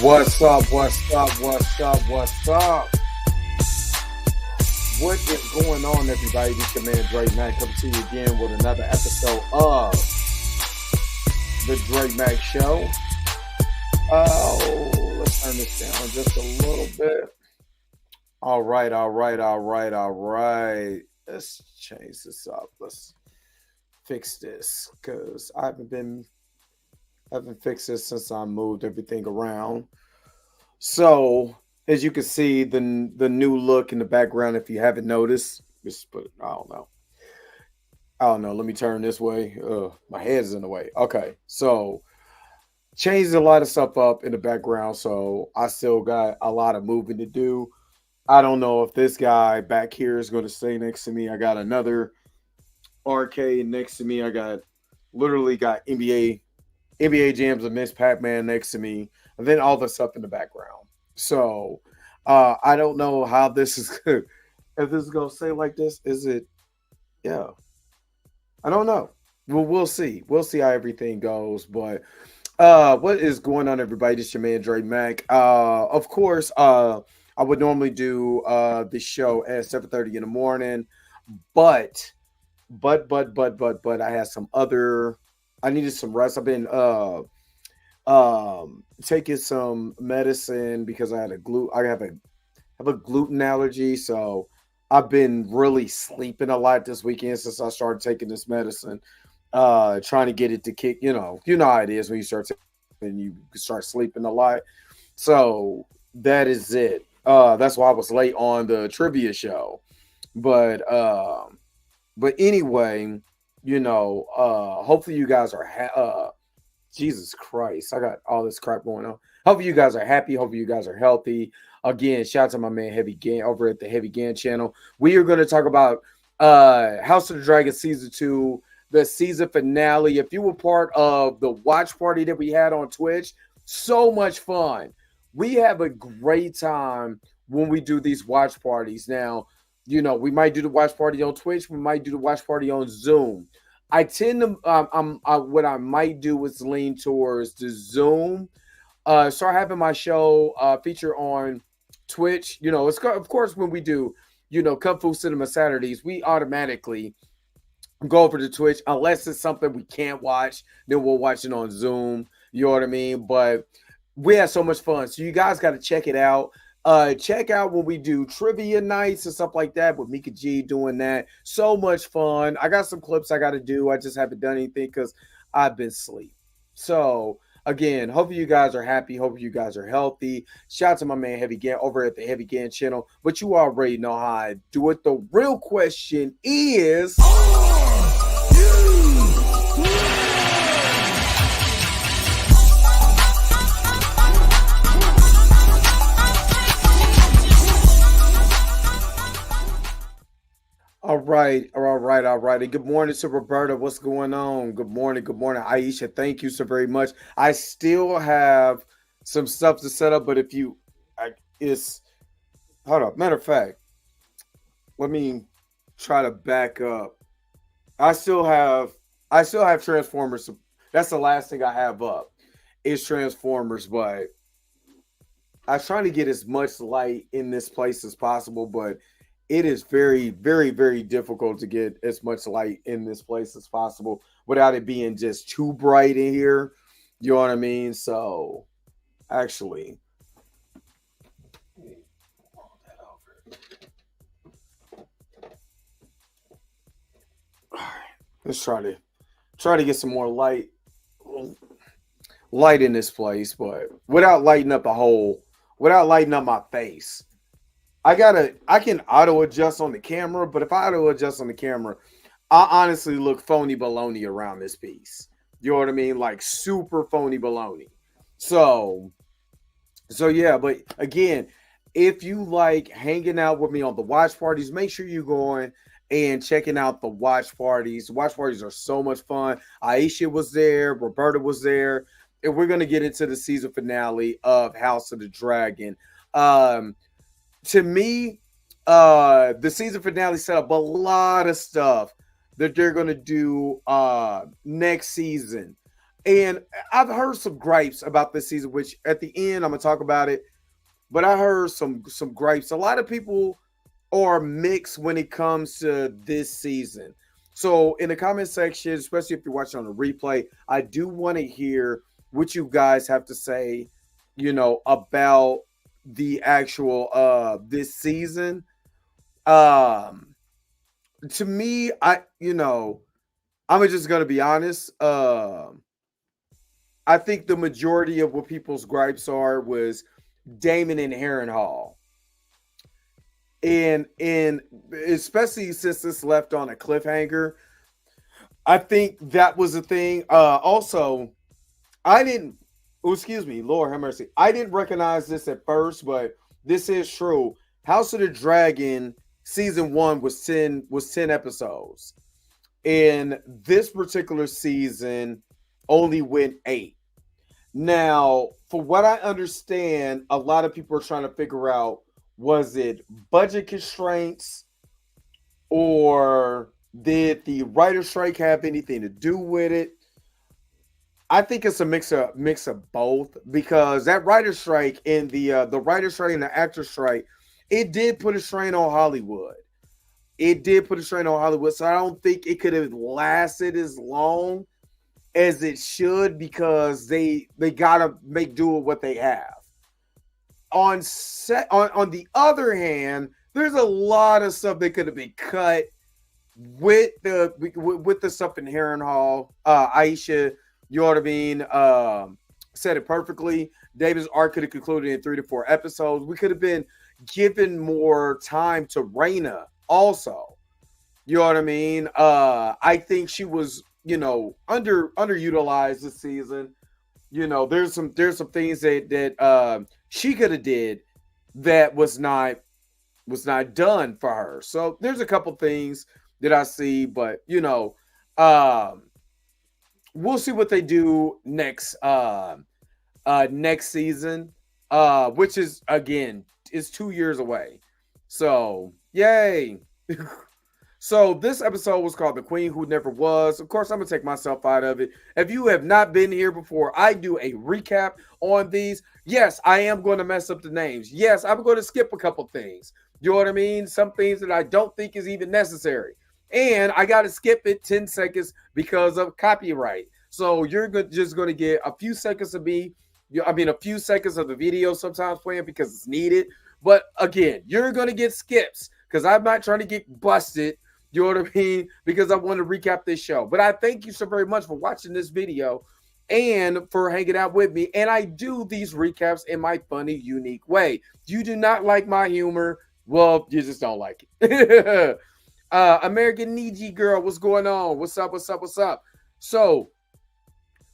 What's up? What's up? What's up? What's up? What is going on, everybody? This is your man Drake Mack coming to you again with another episode of the Drake Mack Show. Oh, let's turn this down just a little bit. All right. Let's change this up. Let's fix this because I haven't fixed this since I moved everything around. So, as you can see, the new look in the background, if you haven't noticed, just put I don't know. Let me turn this way. My head's in the way. Okay, so changed a lot of stuff up in the background, so I still got a lot of moving to do. I don't know if this guy back here is going to stay next to me. I got another arcade next to me. I literally got NBA Jams and Miss Pac-Man next to me, and then all this stuff in the background. So I don't know how this is if this is gonna stay like this. Is it? Yeah, I don't know. Well, we'll see. We'll see how everything goes. But what is going on, everybody? This is your man Drake Mack. Of course, I would normally do the show at 7:30 in the morning, but I had some other. I needed some rest. I've been taking some medicine because I have a gluten allergy, so I've been really sleeping a lot this weekend since I started taking this medicine. Trying to get it to kick, you know how it is when you start and you start sleeping a lot. So that is it. That's why I was late on the trivia show. But anyway, hopefully you guys are Jesus Christ, I got all this crap going on. Hopefully you guys are happy. Hopefully you guys are healthy. Again, shout out to my man Heavy Gan over at the Heavy Gan channel. We are going to talk about House of the Dragon Season 2, the season finale. If you were part of the watch party that we had on Twitch, so much fun. We have a great time when we do these watch parties. Now, we might do the watch party on Twitch. We might do the watch party on Zoom. I tend to, what I might do is lean towards the Zoom. Start having my show feature on Twitch. It's of course when we do, Kung Fu Cinema Saturdays, we automatically go over to Twitch unless it's something we can't watch. Then we'll watch it on Zoom. You know what I mean? But we had so much fun, so you guys got to check it out. Check out when we do trivia nights and stuff like that with Mika G doing that. So much fun. I got some clips I got to do. I just haven't done anything because I've been asleep. So again, hopefully you guys are happy. Hopefully you guys are healthy. Shout out to my man Heavy Gan over at the Heavy Gan channel. But you already know how I do it. The real question is, All right. And good morning to Roberta. What's going on? Good morning, Aisha. Thank you so very much. I still have some stuff to set up, but hold up. Matter of fact, let me try to back up. I still have Transformers. That's the last thing I have up is Transformers, but I'm trying to get as much light in this place as possible, but it is very, very, very difficult to get as much light in this place as possible without it being just too bright in here. You know what I mean? So, actually, all right, let's try to get some more light in this place, but without lighting up my face. I can auto adjust on the camera, but if I auto adjust on the camera, I honestly look phony baloney around this piece. You know what I mean? Like super phony baloney. So yeah, but again, if you like hanging out with me on the watch parties, make sure you're going and checking out the watch parties. The watch parties are so much fun. Aisha was there, Roberta was there, and we're gonna get into the season finale of House of the Dragon. To me, the season finale set up a lot of stuff that they're going to do next season. And I've heard some gripes about this season, which at the end I'm gonna talk about it. But I heard some gripes. A lot of people are mixed when it comes to this season. So in the comment section, especially if you're watching on the replay, I do want to hear what you guys have to say, about the actual this season. Um to me, I'm just gonna be honest. I think the majority of what people's gripes are was Daemon and Harrenhal. And especially since this left on a cliffhanger, I think that was the thing. Also, I didn't. Oh, excuse me, Lord have mercy. I didn't recognize this at first, but this is true. House of the Dragon season 1 was 10 episodes, and this particular season only went 8. Now, for what I understand, a lot of people are trying to figure out, was it budget constraints, or did the writer strike have anything to do with it? I think it's a mix of both, because that writer strike and the writer strike and the actor strike, it did put a strain on Hollywood. It did put a strain on Hollywood, so I don't think it could have lasted as long as it should, because they gotta make do with what they have. On the other hand, there's a lot of stuff that could have been cut with the stuff in Harrenhal. Aisha, you know what I mean, said it perfectly. David's arc could have concluded in 3 to 4 episodes. We could have been given more time to Rhaena also. You know what I mean? I think she was, underutilized this season. There's some things that she could have did that was not done for her. So there's a couple things that I see, but we'll see what they do next season, which is 2 years away. So yay. So this episode was called The Queen Who Never Was. Of course, I'm going to take myself out of it. If you have not been here before, I do a recap on these. Yes, I am going to mess up the names. Yes, I'm going to skip a couple things. You know what I mean? Some things that I don't think is even necessary. And I got to skip it 10 seconds because of copyright. So you're just going to get a few seconds of me. A few seconds of the video sometimes playing because it's needed. But again, you're going to get skips because I'm not trying to get busted. You know what I mean? Because I want to recap this show. But I thank you so very much for watching this video and for hanging out with me. And I do these recaps in my funny, unique way. You do not like my humor? Well, you just don't like it. American Niji Girl, what's going on? What's up? What's up? What's up? So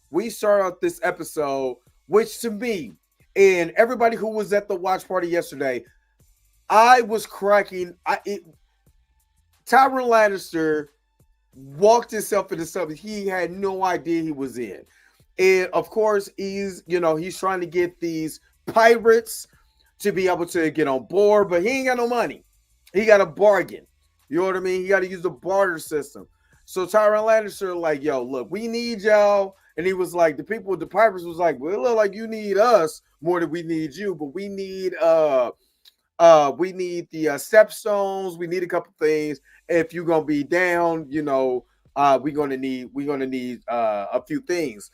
we start out this episode, which to me and everybody who was at the watch party yesterday, I was cracking. Tyland Lannister walked himself into something he had no idea he was in. And of course, he's trying to get these pirates to be able to get on board, but he ain't got no money. He got a bargain. You know what I mean? He got to use the barter system. So Tyland Lannister like, yo, look, we need y'all. And he was like, the people with the pirates was like, well, it look like you need us more than we need you, but we need the stepstones. We need a couple things. If you're gonna be down, we're gonna need a few things.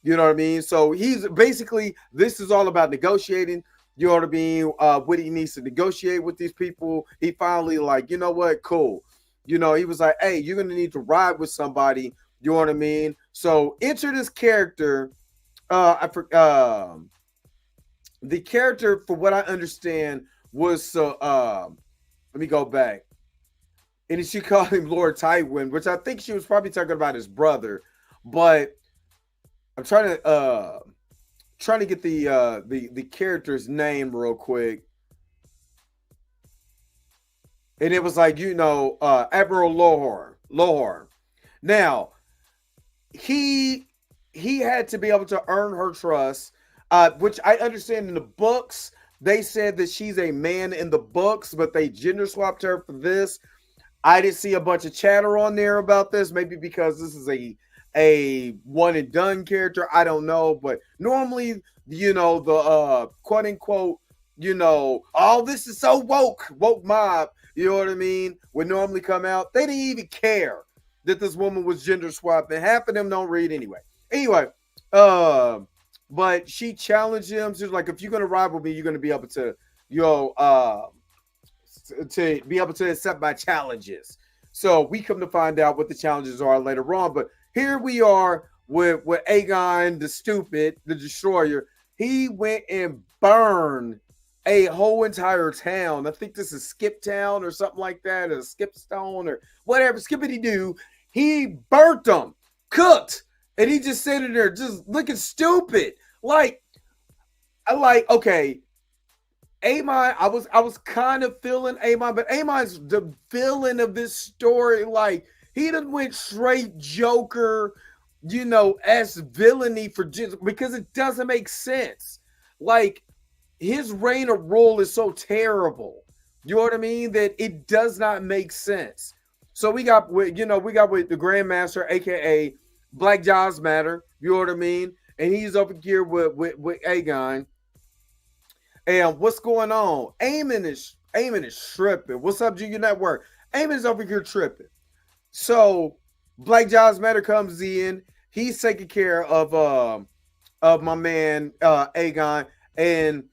You know what I mean? So he's basically, this is all about negotiating. You know what I mean? What he needs to negotiate with these people. He finally like, you know what? Cool. He was like, hey, you're gonna need to ride with somebody. You know what I mean? So enter this character. The character, for what I understand, was let me go back. And she called him Lord Tywin, which I think she was probably talking about his brother. But I'm trying to get the character's name real quick. And it was like, Admiral Lohorn. Now, he had to be able to earn her trust, which I understand in the books. They said that she's a man in the books, but they gender swapped her for this. I didn't see a bunch of chatter on there about this, maybe because this is a one and done character. I don't know, but normally, the quote unquote, oh, this is so woke mob, you know what I mean, would normally come out. They didn't even care that this woman was gender swapped, and half of them don't read anyway. Anyway, but she challenged him. She's like, if you're gonna ride with me, you're gonna be able to, to be able to accept my challenges. So we come to find out what the challenges are later on. But here we are with Aegon the Stupid, the Destroyer. He went and burned a whole entire town. I think this is Skip Town or something like that, or Skipstone or whatever. Skippity doo. He burnt them, cooked, and he just sitting there just looking stupid. Okay, Aemond, I was kind of feeling Aemond, but Aemond's the villain of this story. Like, he done went straight Joker, as villainy because it doesn't make sense. Like, his reign of rule is so terrible. You know what I mean? That it does not make sense. So we got with the Grandmaster, aka Black Lives Matter. You know what I mean? And he's over here with Aegon. And what's going on? Aemond is tripping. What's up, Junior Network? Aemond's over here tripping. So Black Lives Matter comes in. He's taking care of my man Aegon, and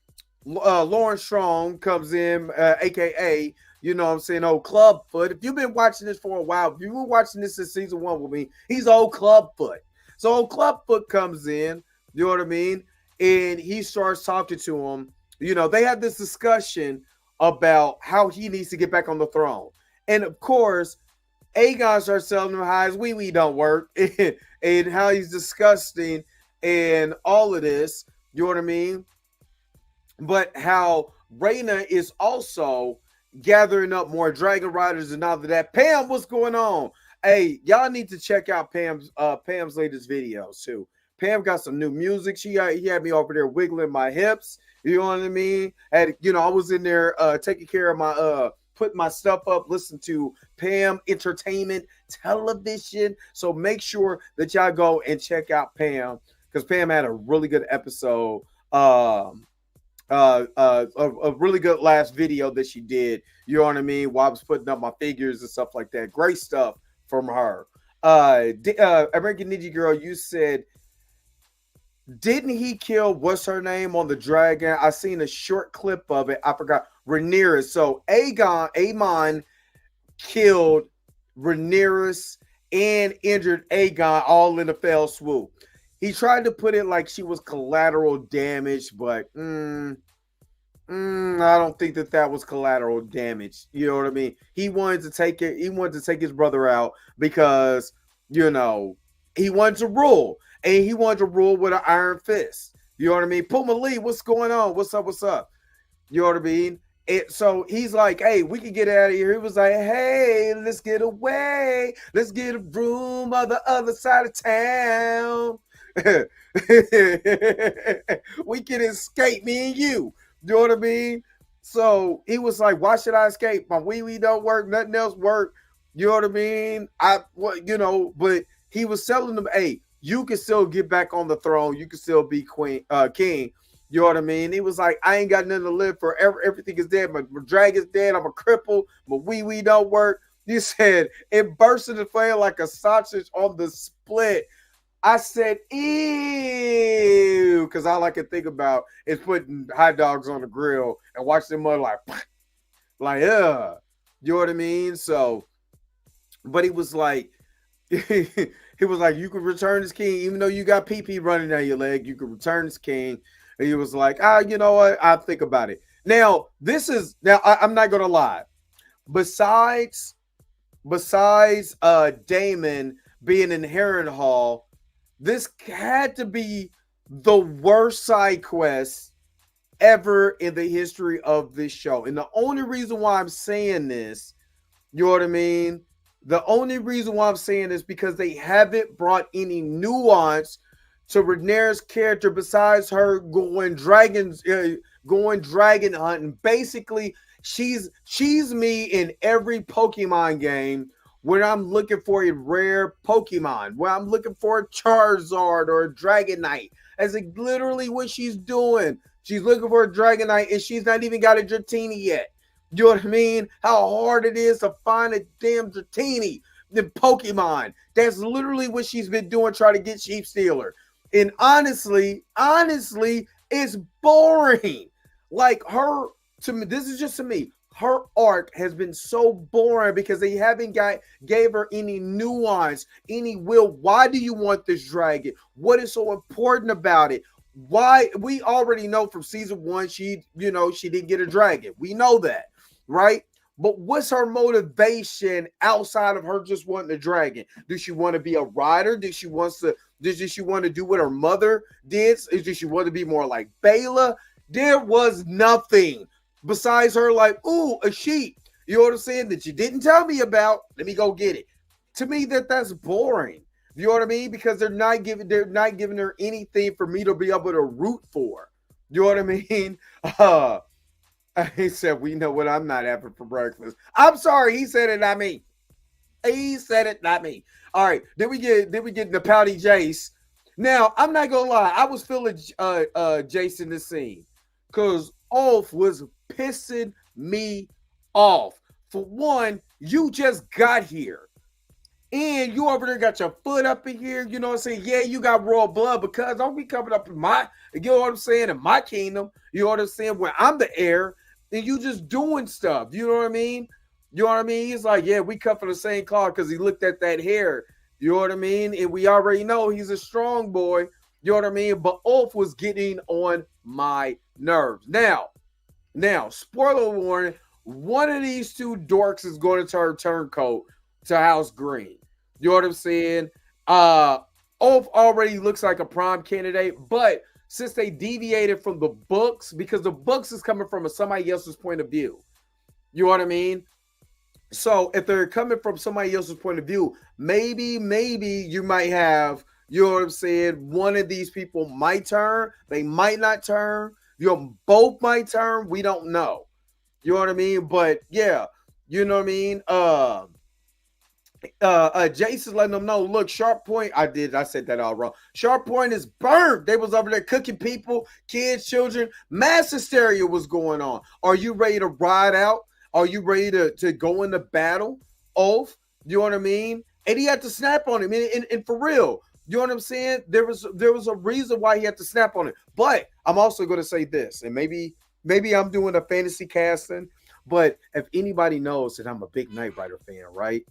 Lauren Strong comes in, aka old Clubfoot. If you've been watching this for a while, if you were watching this in season 1 with me, he's old Clubfoot. So old Clubfoot comes in, you know what I mean, and he starts talking to him. They had this discussion about how he needs to get back on the throne. And of course, Aegon starts telling him how his wee don't work and how he's disgusting and all of this, you know what I mean? But how Rhaena is also gathering up more dragon riders and all of that. Pam, what's going on? Hey, y'all need to check out Pam's latest videos too. Pam got some new music. He had me over there wiggling my hips. You know what I mean? I was in there taking care of my putting my stuff up, listen to Pam Entertainment Television. So make sure that y'all go and check out Pam, because Pam had a really good episode. A really good last video that she did. You know what I mean? While I was putting up my figures and stuff like that. Great stuff from her. American Ninja Girl, you said, didn't he kill what's her name on the dragon? I seen a short clip of it. I forgot. Rhaenyra. So Aemond killed Rhaenyra and injured Aegon all in a fell swoop. He tried to put it like she was collateral damage, but I don't think that was collateral damage. You know what I mean? He wanted to take it. He wanted to take his brother out because he wanted to rule. And he wanted to rule with an iron fist. You know what I mean? Puma Lee, what's going on? What's up? You know what I mean? So he's like, hey, we can get out of here. He was like, hey, let's get away. Let's get a room on the other side of town. We can escape, me and you. You know what I mean? So he was like, why should I escape? My wee don't work. Nothing else work. You know what I mean? But he was telling them, hey, you can still get back on the throne. You can still be king. You know what I mean? He was like, I ain't got nothing to live for. Everything is dead. My dragon's dead. I'm a cripple. My wee don't work. You said it burst into flame like a sausage on the split. I said, ew, because all I can think about is putting hot dogs on the grill and watch them mud like, you know what I mean? So, but he was like, he was like, you could return as king, even though you got pee running down your leg, you could return as king. And he was like, you know what? I'll think about it. Now, I'm not going to lie. Besides Daemon being in Harrenhal, this had to be the worst side quest ever in the history of this show. And the only reason why I'm saying this, you know what I mean? The only reason why I'm saying this because they haven't brought any nuance to Rhaenyra's character besides her going dragon hunting. Basically, she's me in every Pokemon game when I'm looking for a rare Pokemon, when I'm looking for a Charizard or a Dragonite. That's like literally what she's doing. She's looking for a Dragonite and she's not even got a Dratini yet. You know what I mean? How hard it is to find a damn Dratini in Pokemon. That's literally what she's been doing, trying to get Sheep Stealer. And honestly, it's boring. Like her, to me, this is just to me. Her arc has been so boring because they haven't gave her any nuance, any will. Why do you want this dragon? What is so important about it? Why? We already know from season 1 she didn't get a dragon. We know that, right? But what's her motivation outside of her just wanting a dragon? Does she want to be a rider? Does she want to do what her mother did? Does she want to be more like Bela? There was nothing besides her like, ooh, a sheep. You know what I'm saying? That you didn't tell me about. Let me go get it. To me, that's boring. You know what I mean? Because they're not giving her anything for me to be able to root for. You know what I mean? He said, we know what I'm not having for breakfast. I'm sorry, he said it, not me. He said it, not me. All right, then we get the pouty Jace. Now, I'm not gonna lie, I was feeling Jace in this scene. Because Ulf was pissing me off. For one, you just got here. And you over there got your foot up in here. You know what I'm saying? Yeah, you got royal blood because don't be coming up in my, you know what I'm saying, in my kingdom. You know what I'm saying? Where I'm the heir. And you just doing stuff. You know what I mean? You know what I mean? He's like, yeah, we cut from the same cloth because he looked at that hair. You know what I mean? And we already know he's a strong boy. You know what I mean? But Ulf was getting on my nerves. Now, spoiler warning, one of these two dorks is going to turn turncoat to House Green. You know what I'm saying? Ulf already looks like a prime candidate, but since they deviated from the books, because the books is coming from somebody else's point of view. You know what I mean? So if they're coming from somebody else's point of view, maybe you might have, you know what I'm saying, one of these people might turn, they might not turn, both might turn, we don't know. You know what I mean? But yeah, you know what I mean? Jace is letting them know, look, Sharp Point, I said that all wrong. Sharp Point is burned. They was over there cooking people, kids, children. Mass hysteria was going on. Are you ready to ride out? Are you ready to go into battle? Ulf, you know what I mean? And he had to snap on him. And for real, you know what I'm saying? There was a reason why he had to snap on him. But I'm also going to say this, and maybe I'm doing a fantasy casting, but if anybody knows that I'm a big Knight Rider fan, right?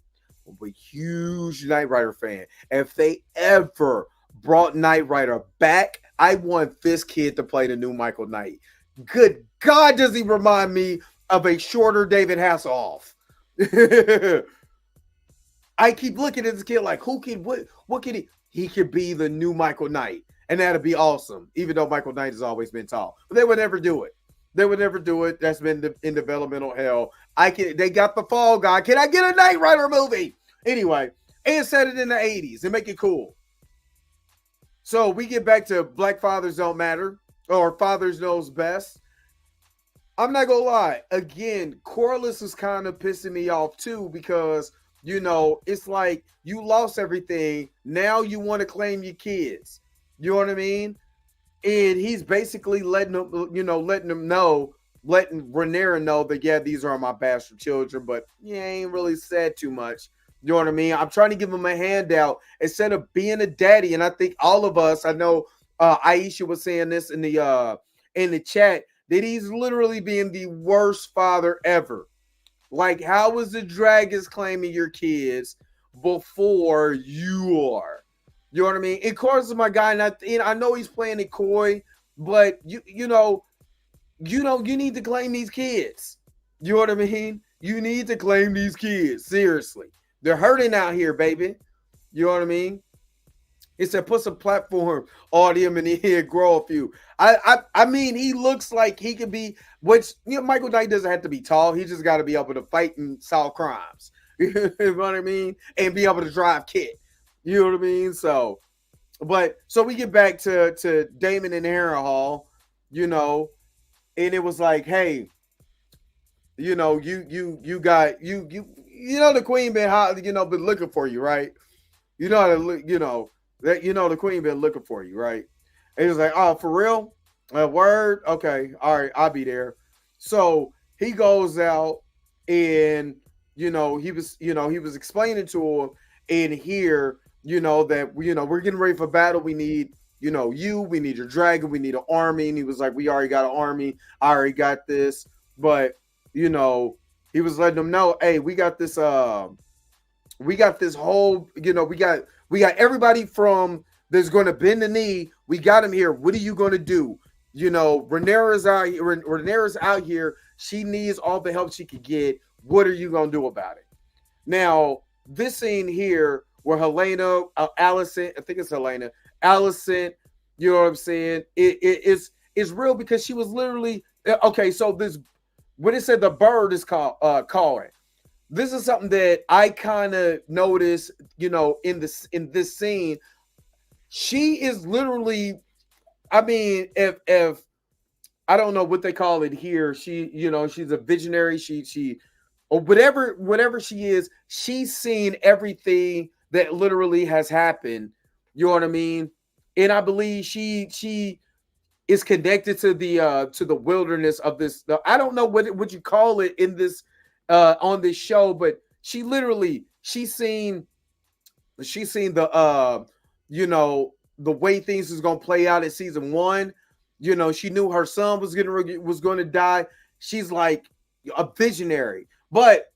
I'm a huge Knight Rider fan. If they ever brought Knight Rider back, I want this kid to play the new Michael Knight. Good God, does he remind me of a shorter David Hasselhoff? I keep looking at this kid like, what can he? He could be the new Michael Knight, and that'd be awesome. Even though Michael Knight has always been tall, but they would never do it. That's been in developmental hell. They got the Fall Guy. Can I get a Knight Rider movie? Anyway, and set it in the 80s and make it cool. So we get back to Black Fathers Don't Matter, or Fathers Knows Best. I'm not gonna lie. Again, Corlys is kind of pissing me off too because, it's like you lost everything. Now you want to claim your kids. You know what I mean? And he's basically letting Rhaenyra know that, yeah, these are my bastard children, but he ain't really said too much. You know what I mean? I'm trying to give him a handout instead of being a daddy. And I think all of us, I know Aisha was saying this in the chat, that he's literally being the worst father ever. Like, how is the dragons claiming your kids before you are? You know what I mean? And Corlys is my guy, and I know he's playing it coy, but you need to claim these kids. You know what I mean? You need to claim these kids. Seriously. They're hurting out here, baby. You know what I mean? It said put some platform on him and he'll grow a few. I mean, he looks like he could be, which, Michael Knight doesn't have to be tall. He just got to be able to fight and solve crimes. You know what I mean? And be able to drive kit. You know what I mean? So we get back to Daemon and Harrenhal, and it was like, hey, you the queen been hot, been looking for you, right? The queen been looking for you, right? And he was like, oh, for real? A word? Okay, all right, I'll be there. So he goes out and he was explaining to him in here, that we're getting ready for battle. We need, we need your dragon, we need an army. And he was like, we already got an army, I already got this. But he was letting them know, hey, we got this whole, we got everybody from that's going to bend the knee. We got him here. What are you going to do? Rhaenyra's out here. Rhaenyra's out here. She needs all the help she could get. What are you going to do about it? Now, this scene here where Helaena, Alicent, I think it's Helaena, Alicent, you know what I'm saying? It's real because she was literally, okay, so this, when it said the bird is calling, this is something that I kind of noticed, in this scene. She is literally, I mean, if I don't know what they call it here, she's a visionary. She or whatever she is, she's seen everything that literally has happened. You know what I mean? And I believe she is connected to the wilderness of this. I don't know what you call it in this on this show, but she's seen the the way things is gonna play out in season 1. She knew her son was going to die. She's like a visionary. But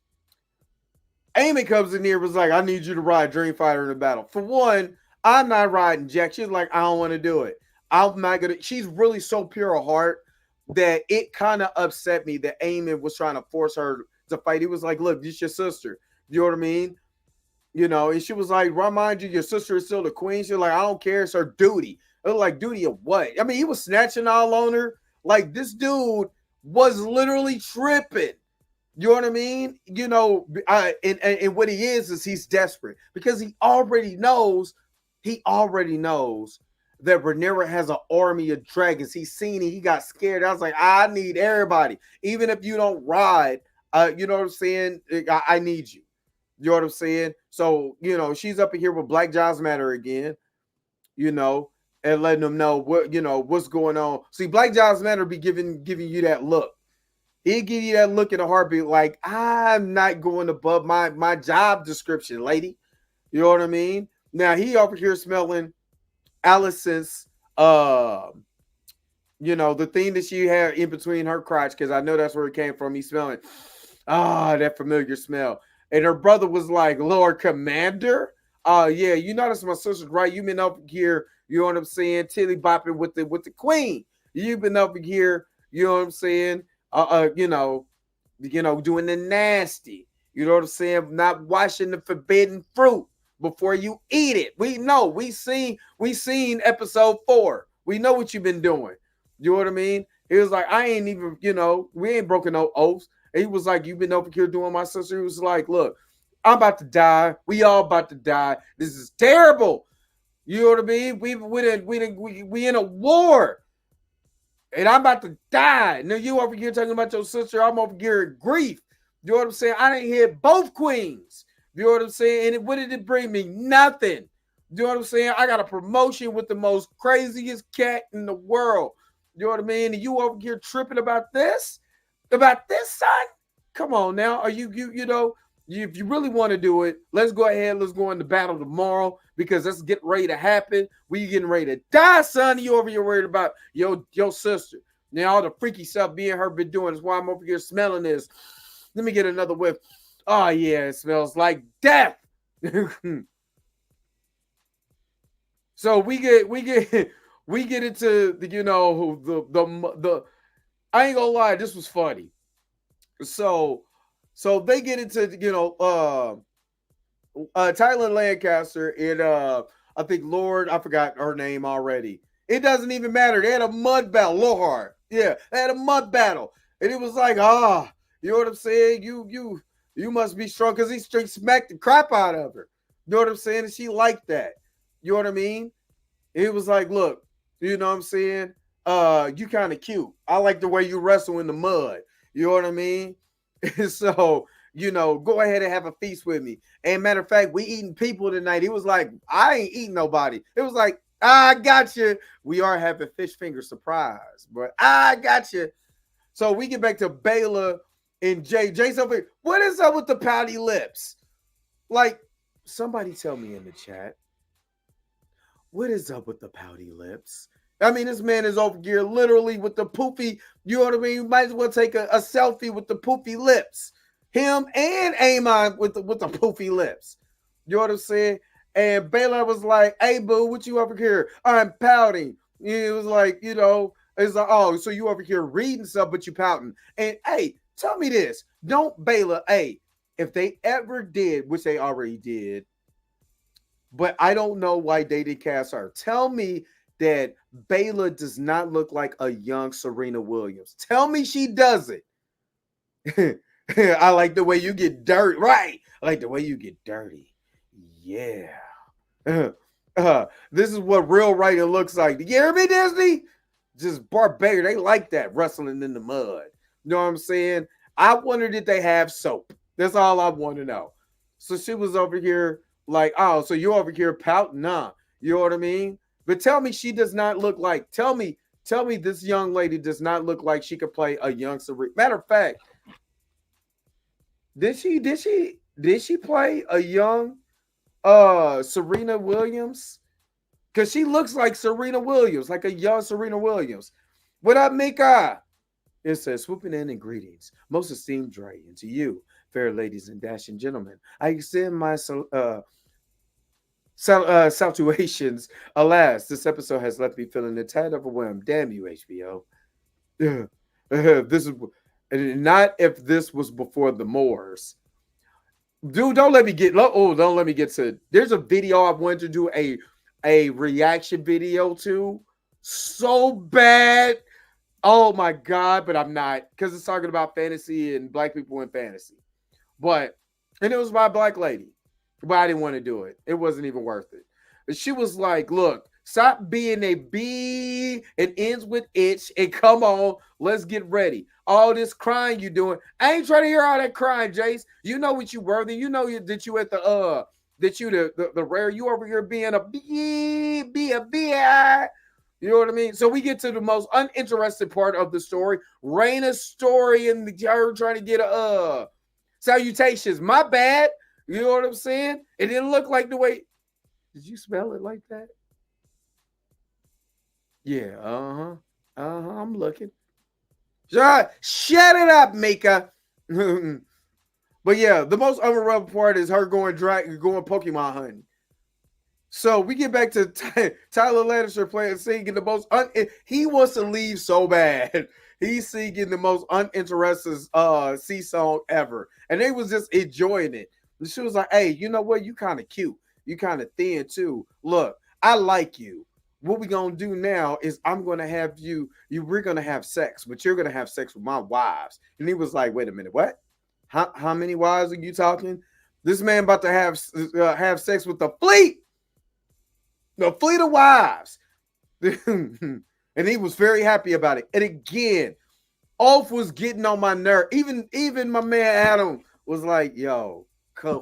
Aemond comes in here, was like, I need you to ride Dreamfighter in the battle. For one, I'm not riding Jack. She's like, I don't want to do it. I'm not gonna. She's really so pure of heart that it kind of upset me that Aemond was trying to force her to fight. He was like, look, this is your sister. You know what I mean? And she was like, remind you, your sister is still the queen. She's like, I don't care. It's her duty. I was like, duty of what? I mean, he was snatching all on her. Like, this dude was literally tripping. You know what I mean? And what he is he's desperate because he already knows that Rhaenyra has an army of dragons. He's seen it. He got scared. I was like, I need everybody. Even if you don't ride, you know what I'm saying? I need you. You know what I'm saying? So, she's up in here with Black Lives Matter again, and letting them know what's going on. See, Black Lives Matter be giving you that look. He'll give you that look in a heartbeat, like, I'm not going above my job description, lady. You know what I mean? Now, he over here smelling Alicent's, the thing that she had in between her crotch, because I know that's where it came from. He's smelling, that familiar smell. And her brother was like, Lord Commander, yeah, that's my sister's right. You've been up here, you know what I'm saying, tilly bopping with the queen. You've been up here, you know what I'm saying, doing the nasty. You know what I'm saying? Not washing the forbidden fruit before you eat it. We know. We seen episode 4. We know what you've been doing. You know what I mean? He was like, I ain't even, we ain't broken no oaths. And he was like, you've been over here doing my sister. He was like, look, I'm about to die. We all about to die. This is terrible. You know what I mean? We in a war. And I'm about to die. Now you over here talking about your sister. I'm over here in grief. You know what I'm saying? I didn't hit both queens. You know what I'm saying? And what did it bring me? Nothing. You know what I'm saying? I got a promotion with the most craziest cat in the world. You know what I mean? And you over here tripping about this? About this, son? Come on now. Are you if you really want to do it, let's go ahead. Let's go into battle tomorrow because let's get ready to happen. We getting ready to die, son. You over here worried about your sister. Now all the freaky stuff me and her been doing is why I'm over here smelling this. Let me get another whiff. Oh yeah, it smells like death. So we get into the I ain't gonna lie, this was funny. So they get into Tyland Lancaster and I think Lord, I forgot her name already. It doesn't even matter. They had a mud battle, Lohar. Yeah, they had a mud battle. And it was like, you know what I'm saying? You must be strong because he straight smacked the crap out of her. You know what I'm saying? And she liked that. You know what I mean? It was like, look, you know what I'm saying? You kind of cute. I like the way you wrestle in the mud. You know what I mean? And so, go ahead and have a feast with me. And matter of fact, we eating people tonight. He was like, I ain't eating nobody. It was like, I got you. We are having fish finger surprise, but I got you. So we get back to Baela and Jace over here. What is up with the pouty lips? Like, somebody tell me in the chat. What is up with the pouty lips? I mean, this man is over here literally with the poofy, you know what I mean? You might as well take a selfie with the poofy lips. Him and Aemond with the poofy lips. You know what I'm saying? And Baela was like, hey, boo, what you over here? I'm pouting. It was like, it's like, oh, so you over here reading stuff, but you pouting. And, hey, tell me this. Don't Baela, hey, if they ever did, which they already did, but I don't know why they did cast her. Tell me that Baela does not look like a young Serena Williams. Tell me she doesn't. I like the way you get dirty. Right. I like the way you get dirty. Yeah. This is what real writing looks like. You hear me, Disney? Just barbarian. They like that, wrestling in the mud. You know what I'm saying? I wonder did they have soap? That's all I want to know. So she was over here like, oh, so you're over here pouting? Nah. You know what I mean? But tell me she does not look like, tell me this young lady does not look like she could play a young Serena. Matter of fact, did she play a young Serena Williams? Because she looks like Serena Williams, like a young Serena Williams. What up, Mika? It says, swooping in and greetings, most esteemed Dre, and to you, fair ladies and dashing gentlemen, I extend my salutations. Alas, this episode has left me feeling a tad overwhelmed. Damn you, HBO. This is not if this was before the Moors. Dude, don't let me get to. There's a video I wanted to do a reaction video to. So bad. Oh my God, but I'm not, because it's talking about fantasy and black people in fantasy. And it was by a black lady. But I didn't want to do it. It wasn't even worth it. But she was like, look, stop being a B. It ends with itch. And come on, let's get ready. All this crying you doing. I ain't trying to hear all that crying, Jace. You know what you worthy. You know that you at the the rare. You over here being a B. You know what I mean? So we get to the most uninteresting part of the story. Rhaena's story and her trying to get salutations. My bad. You know what I'm saying? It didn't look like the way. Did you spell it like that? Yeah. I'm looking. Shut it up, Mika. But yeah, the most unreal part is her going Pokemon hunting. So we get back to Tyler Lannister singing the most. He wants to leave so bad. He's singing the most uninteresting sea song ever, and they was just enjoying it. She was like, hey, you know what? You kind of cute. You kind of thin too. Look, I like you. What we going to do now is I'm going to have we're going to have sex, but you're going to have sex with my wives. And he was like, wait a minute, what? How many wives are you talking? This man about to have sex with the fleet of wives. And he was very happy about it. And again, Ulf was getting on my nerve. Even my man Adam was like, yo, I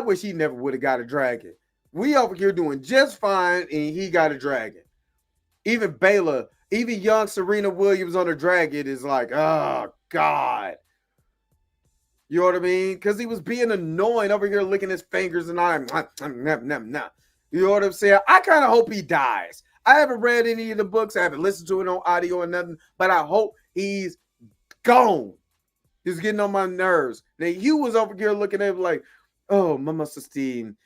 wish he never would have got a dragon. We over here doing just fine, and he got a dragon. Even Baela, even young Serena Williams on a dragon is like, oh, God. You know what I mean? Because he was being annoying over here licking his fingers and I'm. You know what I'm saying? I kind of hope he dies. I haven't read any of the books. I haven't listened to it on audio or nothing. But I hope he's gone. He's getting on my nerves. Now, Hugh was over here looking at him like, oh, my most esteemed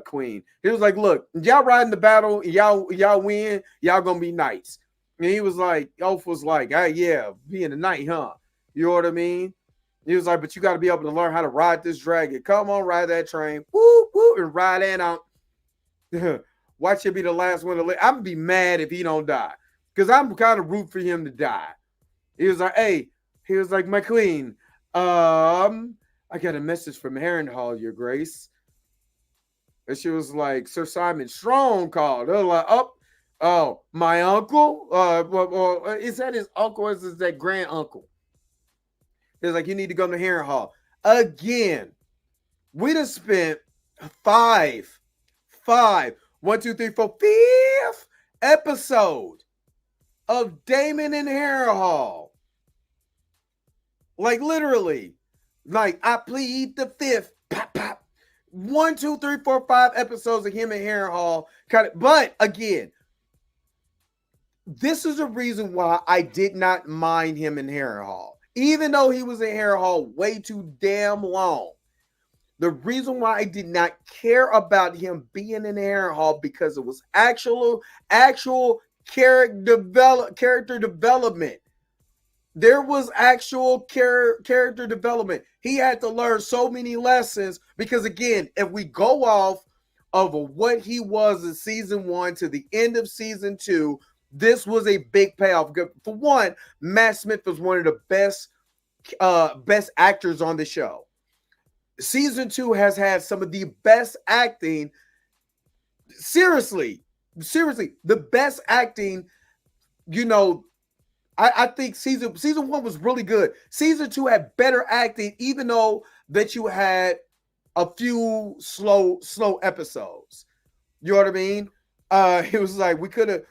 queen. He was like, look, y'all riding the battle, y'all win, y'all gonna be knights. And he was like, Ulf was like, yeah, being a knight, huh? You know what I mean? He was like, but you got to be able to learn how to ride this dragon. Come on, ride that train. Woo, woo, and ride that out. Watch him be the last one to live. I'm going to be mad if he don't die. Because I'm kind of root for him to die. He was like, hey, he was like, my queen, I got a message from Harrenhal, your grace. And she was like, Sir Simon Strong called. They're like, oh, my uncle? Is that his uncle or is that grand uncle? He's like, you need to go to Harrenhal. Again, we done spent five, 1, 2, 3, 4, fifth episode of Daemon and Harrenhal. Like literally, like I plead the fifth. Pop, pop. 1, 2, 3, 4, 5 episodes of him and Harrenhal. But again, this is the reason why I did not mind him in Harrenhal, even though he was in Harrenhal way too damn long. The reason why I did not care about him being in Harrenhal because it was actual character development. There was actual character development. He had to learn so many lessons because, again, if we go off of what he was in season 1 to the end of season 2, this was a big payoff. For one, Matt Smith was one of the best actors on the show. Season 2 has had some of the best acting. Seriously, the best acting. You know, I think season 1 was really good. Season 2 had better acting, even though that you had a few slow episodes. You know what I mean? It was like we couldn't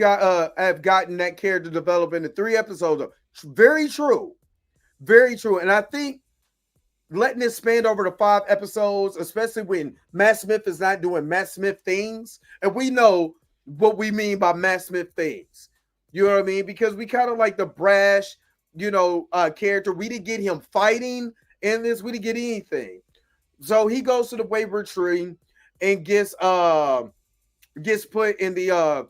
have gotten that character development in 3 episodes. Very true. And I think letting it span over to 5 episodes, especially when Matt Smith is not doing Matt Smith things, and we know what we mean by Matt Smith things. You know what I mean? Because we kind of like the brash, character. We didn't get him fighting in this. We didn't get anything. So he goes to the Wayward Tree and gets put in the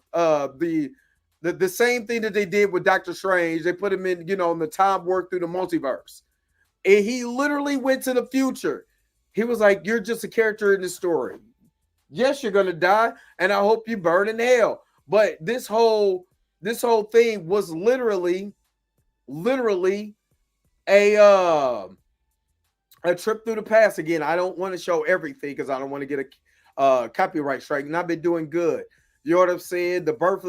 same thing that they did with Doctor Strange. They put him in, in the time work through the multiverse. And he literally went to the future. He was like, you're just a character in the story. Yes, you're going to die, and I hope you burn in hell. But this whole thing was literally a trip through the past. Again, I don't want to show everything because I don't want to get a copyright strike, and I've been doing good. You know what I'm saying? The birth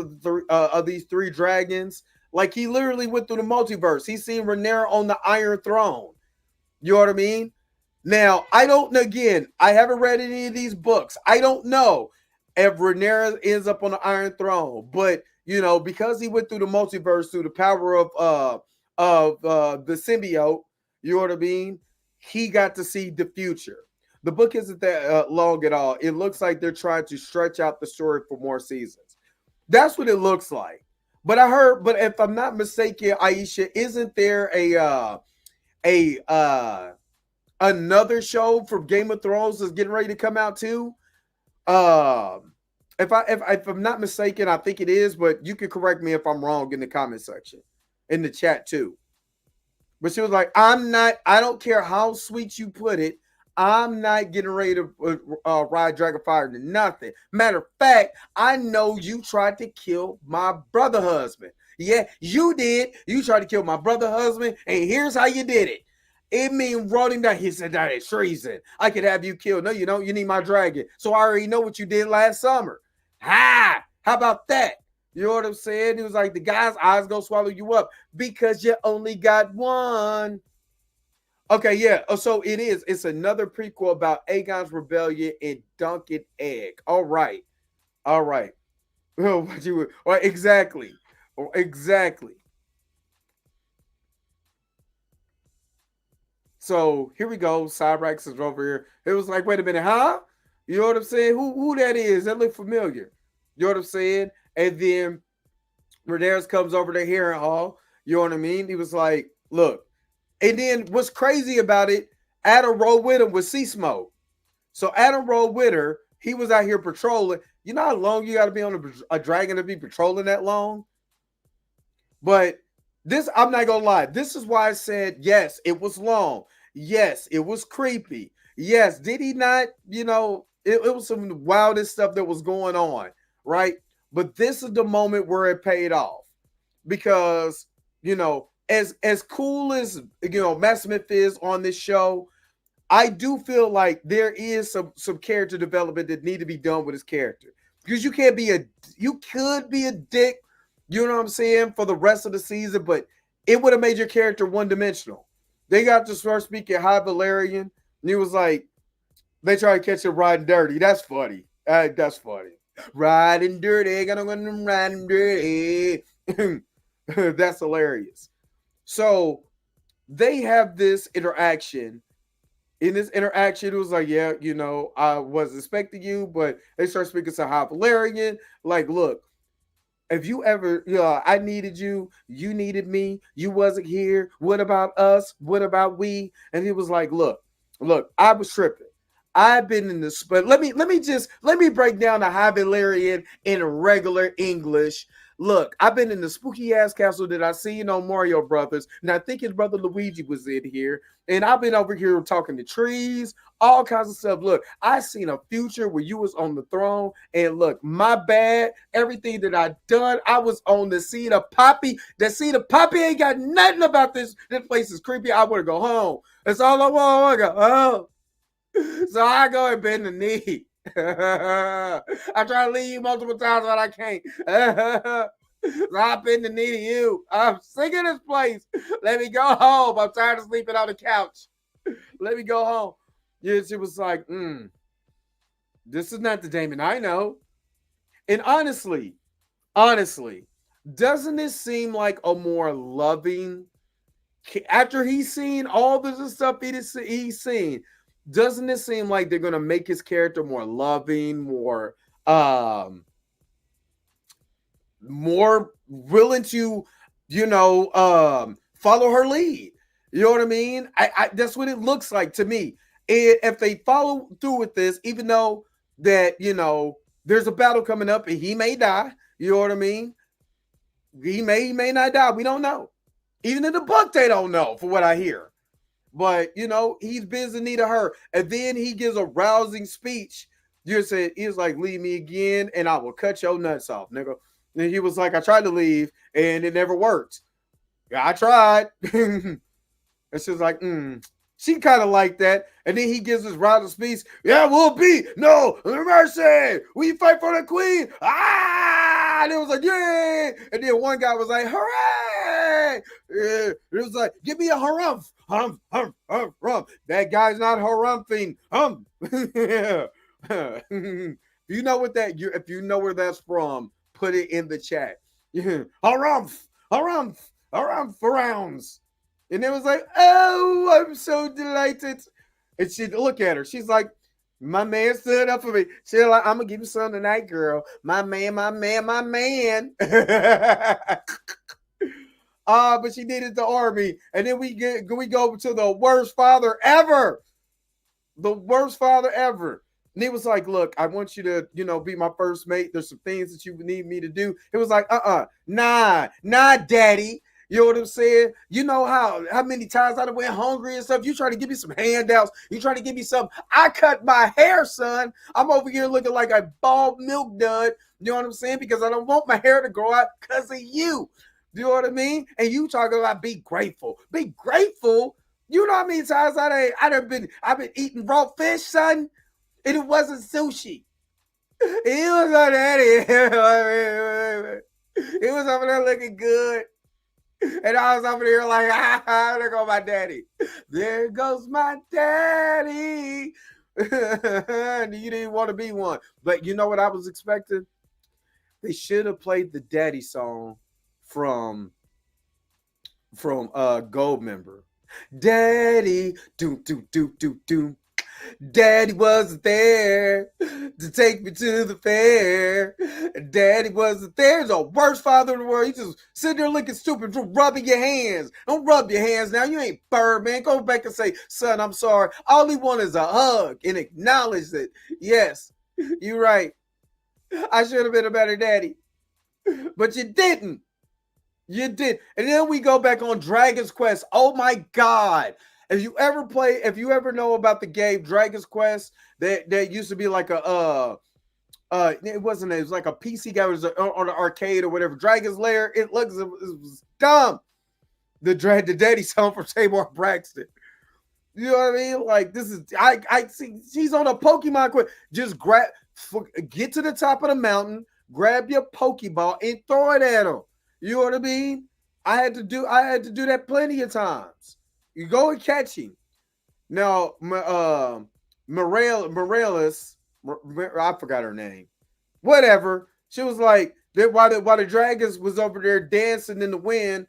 of these 3 dragons. Like, he literally went through the multiverse. He's seen Rhaena on the Iron Throne. You know what I mean? Now, I haven't read any of these books. I don't know if Rhaena ends up on the Iron Throne, but because he went through the multiverse through the power of the symbiote, you know what I mean? He got to see the future. The book isn't that long at all. It looks like they're trying to stretch out the story for more seasons. That's what it looks like. But if I'm not mistaken, Aisha, isn't there another show from Game of Thrones that's getting ready to come out too? If I'm not mistaken, I think it is, but you can correct me if I'm wrong in the comment section, in the chat too. But she was like, I don't care how sweet you put it, I'm not getting ready to ride Dragonfire to nothing. Matter of fact, I know you tried to kill my brother husband. Yeah, you did. You tried to kill my brother husband, and here's how you did it. It mean wrote him down. He said that is treason. I could have you killed. No, you don't. You need my dragon. So I already know what you did last summer. Ha! How about that? You know what I'm saying? He was like, the guy's eyes gonna swallow you up because you only got one. Okay, yeah. So it is. It's another prequel about Aegon's rebellion and Duncan Egg. All right. Exactly. So here we go. Cyrax is over here. It was like, wait a minute, huh? You know what I'm saying? Who that is? That look familiar. You know what I'm saying? And then Rhaenyra comes over to Harrenhal. You know what I mean? He was like, look. And then what's crazy about it, Adam rode with him with Sea Smoke. So Adam rode with her. He was out here patrolling. You know how long you got to be on a dragon to be patrolling that long? But this, I'm not going to lie. This is why I said, yes, it was long. Yes, it was creepy. Yes, did he not, it was some of the wildest stuff that was going on, right? But this is the moment where it paid off. Because, as cool as Matt Smith is on this show, I do feel like there is some character development that need to be done with his character, because you could be a dick, you know what I'm saying, for the rest of the season, but it would have made your character one-dimensional. They got to start speaking High Valyrian, and he was like, they try to catch him riding dirty. That's funny. That's funny. Riding dirty, gonna go riding dirty. That's hilarious. So they have this interaction. In this interaction, it was like, yeah, you know, I was expecting you, but they start speaking to High Valyrian. Like, look, if you ever, I needed you, you needed me, you wasn't here. What about us? What about we? And he was like, look, I was tripping. I've been in this, but let me break down the High Valyrian in regular English. Look, I've been in the spooky ass castle that I seen on Mario Brothers, and I think his brother Luigi was in here. And I've been over here talking to trees, all kinds of stuff. Look, I seen a future where you was on the throne, and look, my bad. Everything that I done, I was on the seat of Poppy. The seat of Poppy ain't got nothing about this. This place is creepy. I want to go home. That's all I want. I go home. So I go and bend the knee. I try to leave you multiple times, but I can't. So I bend the knee to you. I'm sick of this place. Let me go home. I'm tired of sleeping on the couch. Let me go home. Yeah, she was like, this is not the Daemon I know. And honestly, doesn't it seem like a more loving, after he's seen all this stuff he's seen, doesn't it seem like they're going to make his character more loving, more willing to, follow her lead? You know what I mean? I that's what it looks like to me. And if they follow through with this, even though that, there's a battle coming up and he may die, you know what I mean? He may not die. We don't know. Even in the book, they don't know, for what I hear. But, he's busy needing her. And then he gives a rousing speech. You said, he's like, leave me again and I will cut your nuts off, nigga. And he was like, I tried to leave and it never worked. Yeah, I tried. And she's like, She kind of like that. And then he gives his rousing speech. Yeah, we'll be. No, mercy. We fight for the queen. Ah! And it was like, yay. And then one guy was like, hooray. It was like, give me a harumph. Harumph. That guy's not harumphing. You know what that, if you know where that's from, put it in the chat. Harumph. For rounds. And it was like, oh, I'm so delighted. And she'd look at her. She's like, my man stood up for me. She's like, I'm going to give you some tonight, girl. My man. But she needed the army. And then we go to the worst father ever. The worst father ever. And he was like, look, I want you to, be my first mate. There's some things that you need me to do. It was like, nah, daddy. You know what I'm saying? You know how many times I went hungry and stuff. You try to give me some handouts. You try to give me some. I cut my hair, son. I'm over here looking like a bald milk dud. You know what I'm saying? Because I don't want my hair to grow out because of you. You know what I mean? And you talking about be grateful. Be grateful. You know how many times I've been eating raw fish, son? And it wasn't sushi. It was on that. It was over there looking good. And I was over there like, there goes my daddy. There goes my daddy. And you didn't want to be one. But you know what I was expecting? They should have played the daddy song from Goldmember. Daddy, doom. Daddy wasn't there to take me to the fair. Daddy wasn't there. He's the worst father in the world. He just sitting there looking stupid, rubbing your hands. Don't rub your hands now. You ain't Birdman. Go back and say, son, I'm sorry. All he wants is a hug and acknowledge that, yes, you're right. I should have been a better daddy. But you didn't. You did. And then we go back on Dragon's Quest. Oh, my God. If you ever know about the game Dragon's Quest, that used to be like it was like a PC guy was on the arcade or whatever. Dragon's Lair, it was dumb. The daddy song from Tamar Braxton. You know what I mean? Like this is I see she's on a Pokemon quest. Just get to the top of the mountain, grab your Pokeball and throw it at him. You know what I mean? I had to do that plenty of times. You go and catch him. Now, Morales, I forgot her name. Whatever. She was like, while the dragons was over there dancing in the wind,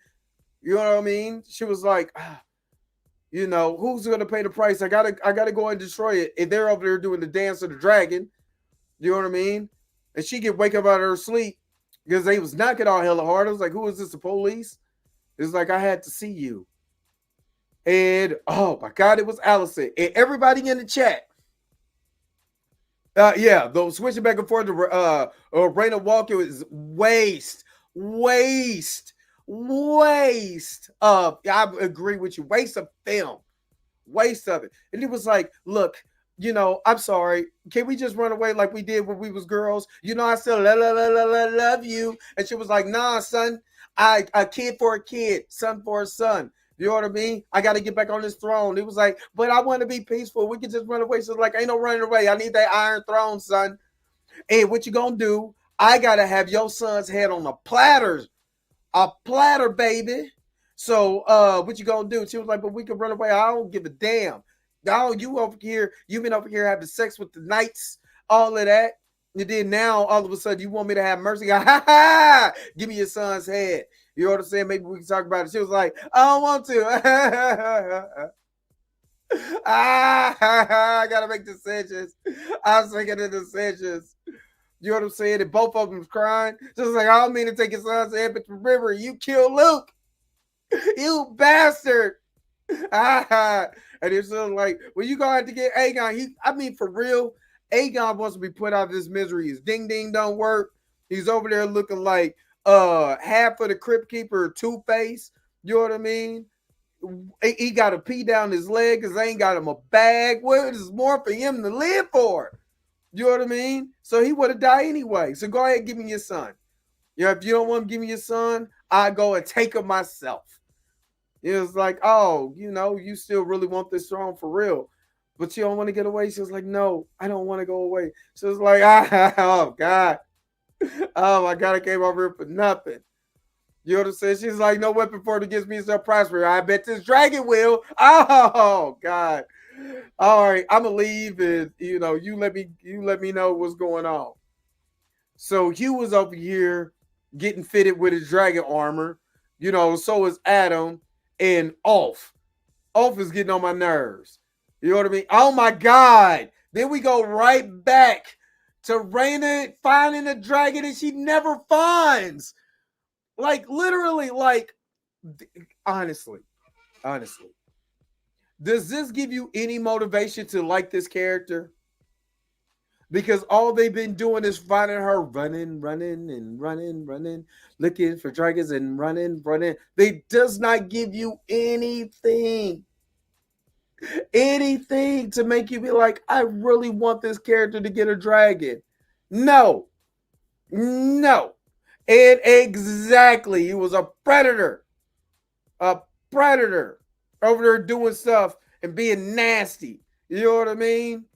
you know what I mean? She was like, who's gonna pay the price? I gotta go and destroy it. And they're over there doing the dance of the dragon. You know what I mean? And she could wake up out of her sleep because they was knocking all hella hard. I was like, who is this? The police? It's like, I had to see you. And oh my God, it was Allison. And everybody in the chat. Though switching back and forth to Rhaena Walker is waste. I agree with you. Waste of film. Waste of it. And it was like, look, I'm sorry. Can we just run away like we did when we was girls? I still love you. And she was like, nah, son. A kid for a kid, son for a son. You know what I mean? I got to get back on this throne. It was like, but I want to be peaceful. We can just run away. So like, ain't no running away. I need that iron throne, son. And what you gonna do? I got to have your son's head on a platter, baby. So what you gonna do? She was like, but we can run away. I don't give a damn. Now you've been over here having sex with the knights, all of that. And then now all of a sudden you want me to have mercy. Give me your son's head. You know what I'm saying? Maybe we can talk about it. She was like, I don't want to. I gotta make decisions. I was making the decisions. You know what I'm saying? And both of them was crying. Just like, I don't mean to take your son's head, but remember, you killed Luke. You bastard. And it's like, well, you gonna have to get Aegon. For real, Aegon wants to be put out of this misery. His ding ding don't work. He's over there looking like half of the Crypt Keeper Two-Face. You know what I mean? He got to pee down his leg because they ain't got him a bag. What is more for him to live for? You know what I mean? So he would have died anyway. So go ahead and give me your son. If you don't want to give me your son, I go and take him myself. It was like, oh, you still really want this throne for real, but you don't want to get away. She was like, no, I don't want to go away. She was like, oh God, oh my God, I came over here for nothing. You know what I'm saying? She's like, no weapon formed against me shall prosper. I bet this dragon will. Oh God. All right, I'm gonna leave, and you let me know what's going on. So Hugh was over here getting fitted with his dragon armor. So is Adam. And Ulf is getting on my nerves. You know what I mean? Oh my God. Then we go right back to Rhaena finding a dragon and she never finds. Like literally, like honestly. Does this give you any motivation to like this character? Because all they've been doing is finding her running, looking for dragons and running. They does not give you anything to make you be like, I really want this character to get a dragon. No. And exactly, he was a predator over there doing stuff and being nasty. You know what I mean?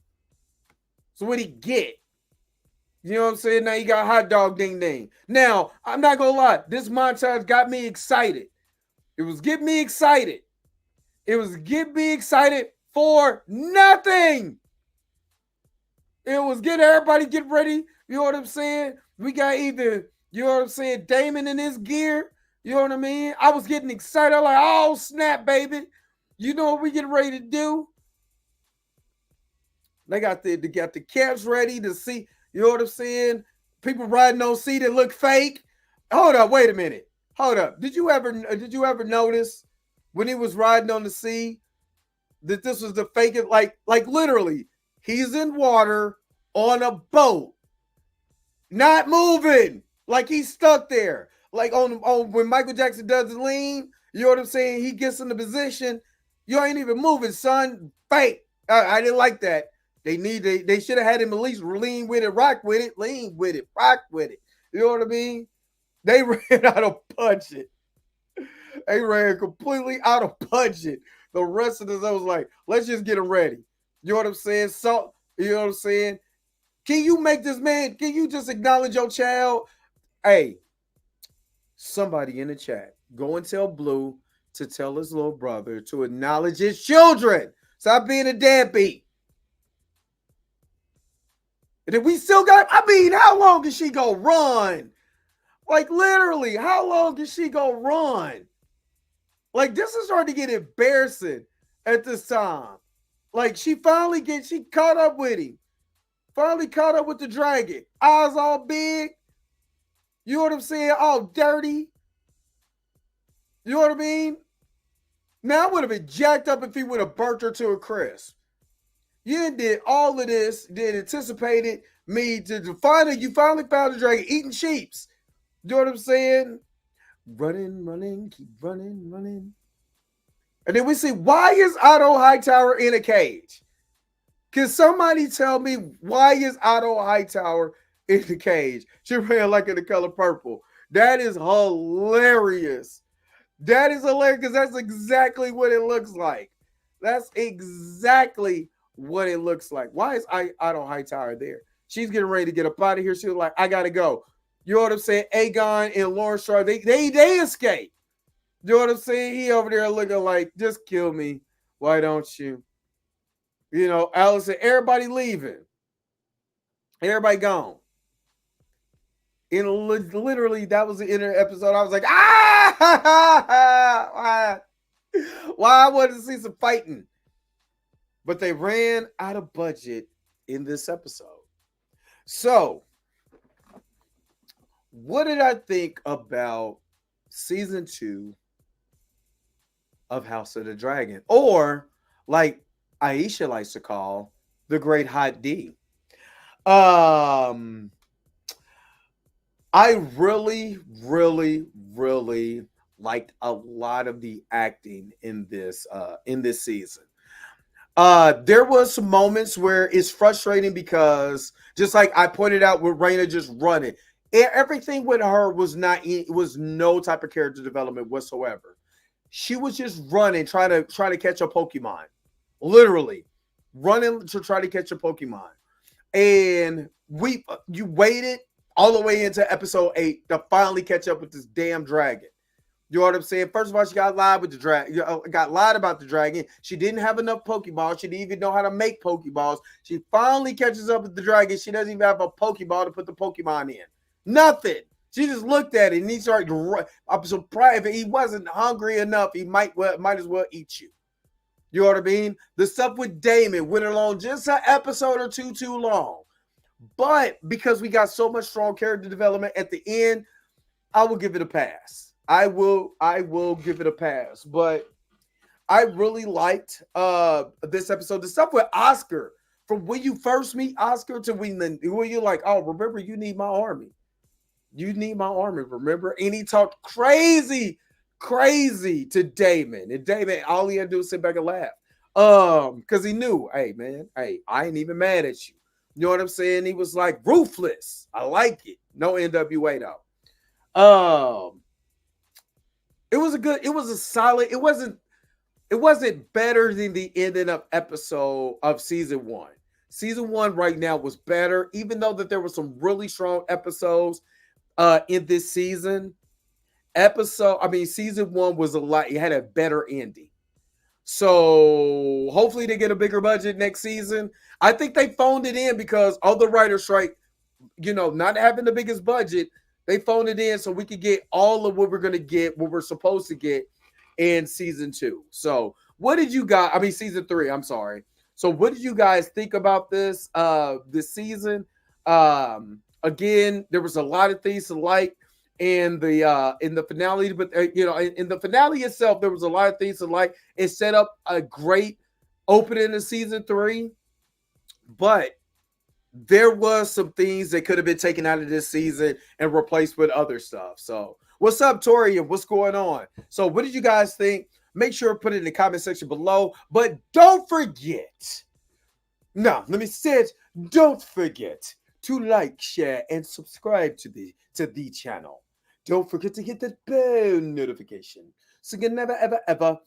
So what he get? You know what I'm saying? Now you got hot dog ding ding. Now, I'm not going to lie. This montage got me excited. It was getting me excited. For nothing. It was getting everybody get ready. You know what I'm saying? We got either, you know what I'm saying, Daemon in his gear. You know what I mean? I was getting excited. I'm like, oh, snap, baby. You know what we getting ready to do? They got the camps ready to see. You know what I'm saying? People riding on sea that look fake. Hold up, wait a minute. Hold up. Did you ever notice when he was riding on the sea that this was the fake? Like literally, he's in water on a boat, not moving. Like he's stuck there. Like on when Michael Jackson does the lean, you know what I'm saying? He gets in the position. You ain't even moving, son. Fake. I didn't like that. They should have had him at least lean with it, rock with it, lean with it, rock with it. You know what I mean? They ran out of budget. They ran completely out of budget. The rest of this, I was like, let's just get him ready. You know what I'm saying? So, you know what I'm saying? Can you make this man, can you just acknowledge your child? Hey, somebody in the chat, go and tell Blue to tell his little brother to acknowledge his children. Stop being a deadbeat. And then we still got, I mean, how long is she going to run? Like, literally, how long is she going to run? Like, this is starting to get embarrassing at this time. Like, she caught up with him. Finally caught up with the dragon. Eyes all big. You know what I'm saying? All dirty. You know what I mean? Now I would have been jacked up if he would have burnt her to a crisp. You did all of this, then anticipated me to finally, you finally found the dragon eating sheeps. You know what I'm saying? Running, keep running. And then we see, why is Otto Hightower in a cage? Can somebody tell me why is Otto Hightower in the cage? She ran like in the color purple. That is hilarious. That is hilarious because that's exactly what it looks like. That's exactly what it looks like. Why is Otto Hightower there? She's getting ready to get up out of here. She was like, I gotta go. You know what I'm saying? Aegon and Lauren Strong, they escape. You know what I'm saying? He over there looking like, just kill me. Why don't you? You know, Allison, everybody leaving. Everybody gone. And literally, that was the end of the episode. I was like, why I wanted to see some fighting. But they ran out of budget in this episode. So, what did I think about season 2 of House of the Dragon? Or, like Aisha likes to call, the Great Hot D. I really liked a lot of the acting in this season. There was some moments where it's frustrating because, just like I pointed out with Rhaena just running, everything with her was no type of character development whatsoever. She was just running, trying to catch a Pokemon, literally running to try to catch a Pokemon. And you waited all the way into episode 8 to finally catch up with this damn dragon. You know what I'm saying? First of all, she got lied with the dragon. Got lied about the dragon. She didn't have enough Pokeballs. She didn't even know how to make Pokeballs. She finally catches up with the dragon. She doesn't even have a Pokeball to put the Pokemon in. Nothing. She just looked at it and he started to run. I'm surprised if he wasn't hungry enough, he might as well eat you. You know what I mean? The stuff with Daemon went along just an episode or two too long. But because we got so much strong character development at the end, I will give it a pass. I will give it a pass. But I really liked this episode. The stuff with Oscar, from when you first meet Oscar to when you're like, oh, remember, you need my army. You need my army, remember? And he talked crazy to Daemon. And Daemon, all he had to do was sit back and laugh. Because he knew, hey, man, I ain't even mad at you. You know what I'm saying? He was like, ruthless. I like it. No NWA, though. It was a solid, it wasn't better than the ending of episode of season 1. Season 1 right now was better, even though that there were some really strong episodes in this season. Season 1 was it had a better ending. So hopefully they get a bigger budget next season. I think they phoned it in because of the writer's strike, not having the biggest budget. They phoned it in so we could get all of what we're going to get, what we're supposed to get in season 2. So what did you guys, season 3, I'm sorry. So what did you guys think about this season? Again, there was a lot of things to like in the finale, but in the finale itself, there was a lot of things to like. It set up a great opening to season 3, but there was some things that could have been taken out of this season and replaced with other stuff. So what's up, Tori, and what's going on? So what did you guys think? Make sure to put it in the comment section below, but don't forget. No, let me say it. Don't forget to like, share, and subscribe to the channel. Don't forget to hit that bell notification so you can never, ever, ever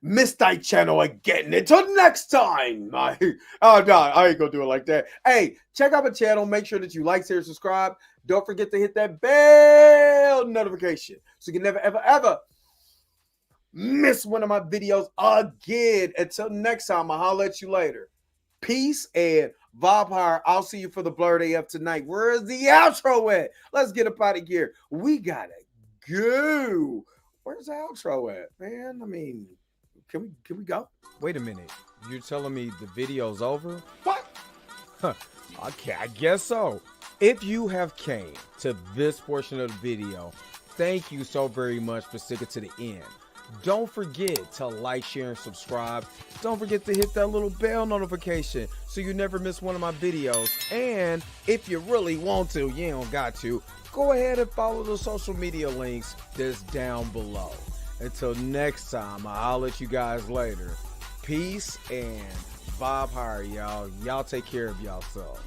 miss that channel again. Until next time. No, I ain't gonna do it like that. Hey, check out my channel. Make sure that you like, share, subscribe. Don't forget to hit that bell notification so you can never, ever, ever miss one of my videos again. Until next time, I'll holler at you later. Peace and Vampire. I'll see you for the Blurred AF tonight. Where's the outro at? Let's get up out of here. We gotta go. Where's the outro at, man? I mean, can we go? Wait a minute. You're telling me the video's over? What? Huh. Okay, I guess so. If you have came to this portion of the video, thank you so very much for sticking to the end. Don't forget to like, share, and subscribe. Don't forget to hit that little bell notification so you never miss one of my videos. And if you really want to, you don't got to, go ahead and follow the social media links that's down below. Until next time, I'll let you guys later. Peace and vibe higher, y'all. Y'all take care of yourself.